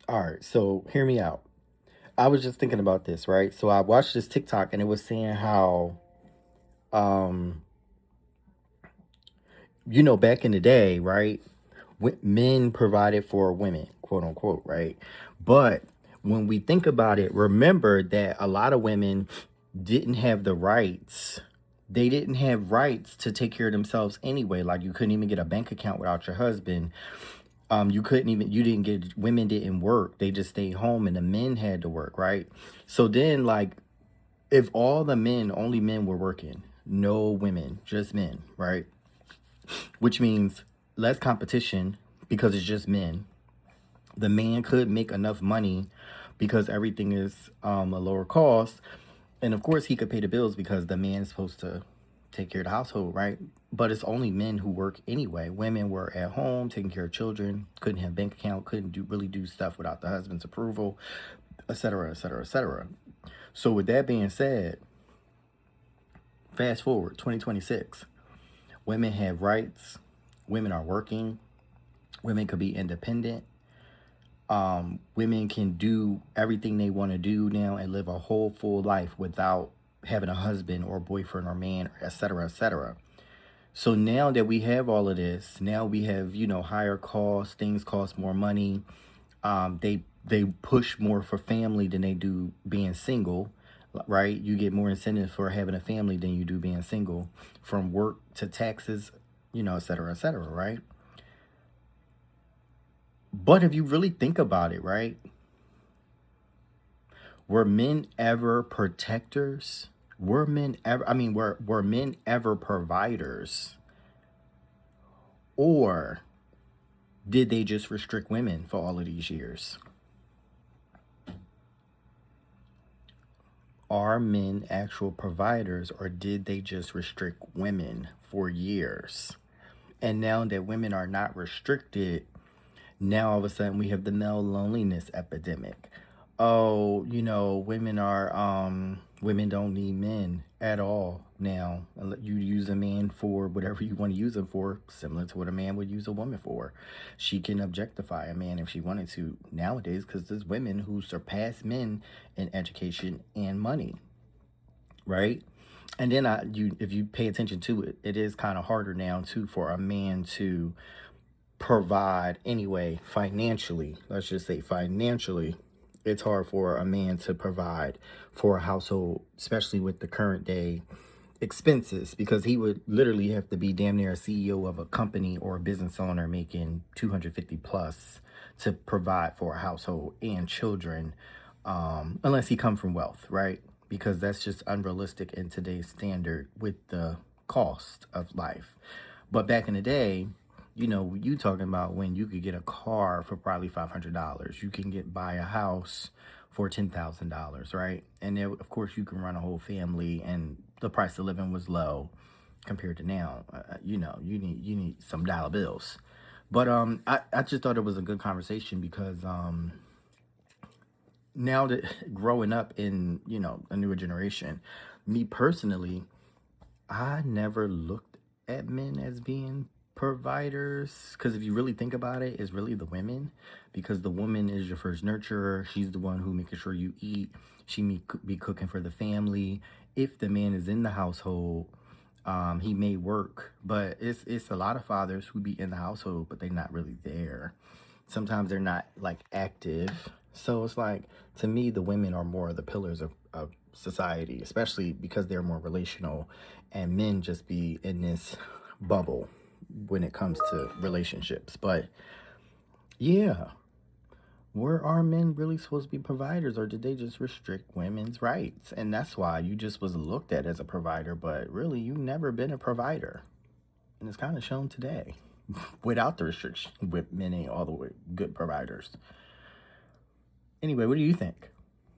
All right, so hear me out. I was just thinking about this, right? So I watched this TikTok and it was saying how, um, back in the day, right? Men provided for women, quote unquote, right? But when we think about it, remember that a lot of women didn't have the rights. They didn't have rights to take care of themselves anyway. Like you couldn't even get a bank account without your husband. You didn't get, women didn't work. They just stayed home and the men had to work, right? So then, like, if all the men, only men were working, no women, just men, right? Which means less competition because it's just men. The man could make enough money because everything is a lower cost. And of course, he could pay the bills because the man is supposed to take care of the household, right? But it's only men who work anyway. Women were at home taking care of children, couldn't have bank account, couldn't really do stuff without the husband's approval, etc., etc., etc. So with that being said, fast forward 2026, women have rights, women are working, women could be independent. Women can do everything they want to do now and live a whole full life without having a husband or boyfriend or man, etc., etc. So now that we have all of this, now we have, higher costs, things cost more money. They push more for family than they do being single, right? You get more incentive for having a family than you do being single, from work to taxes, et cetera, right? But if you really think about it, right? Were men ever protectors? Were men ever providers? Or did they just restrict women for all of these years? Are men actual providers, or did they just restrict women for years? And now that women are not restricted, now all of a sudden we have the male loneliness epidemic. Oh, women don't need men at all now. You use a man for whatever you want to use him for, similar to what a man would use a woman for. She can objectify a man if she wanted to nowadays, because there's women who surpass men in education and money, right? And then if you pay attention to it, it is kind of harder now too for a man to provide anyway financially. Let's just say financially, it's hard for a man to provide for a household, especially with the current day expenses, because he would literally have to be damn near a CEO of a company or a business owner making 250 plus to provide for a household and children, unless he come from wealth, right? Because that's just unrealistic in today's standard with the cost of life. But back in the day, you talking about when you could get a car for probably $500. You can buy a house for $10,000, right? And then, of course, you can run a whole family, and the price of living was low compared to now. You need some dollar bills. But I just thought it was a good conversation because now that growing up in a newer generation, me personally, I never looked at men as being providers, because if you really think about it, it's really the women, because the woman is your first nurturer. She's the one who making sure you eat. She may be cooking for the family. If the man is in the household, he may work, but it's a lot of fathers who be in the household, but they're not really there. Sometimes they're not like active. So it's like, to me, the women are more the pillars of society, especially because they're more relational, and men just be in this bubble when it comes to relationships. But yeah, were our men really supposed to be providers, or did they just restrict women's rights? And that's why you just was looked at as a provider, but really you never been a provider. And it's kind of shown today without the restriction, with men ain't all the way good providers. Anyway, what do you think?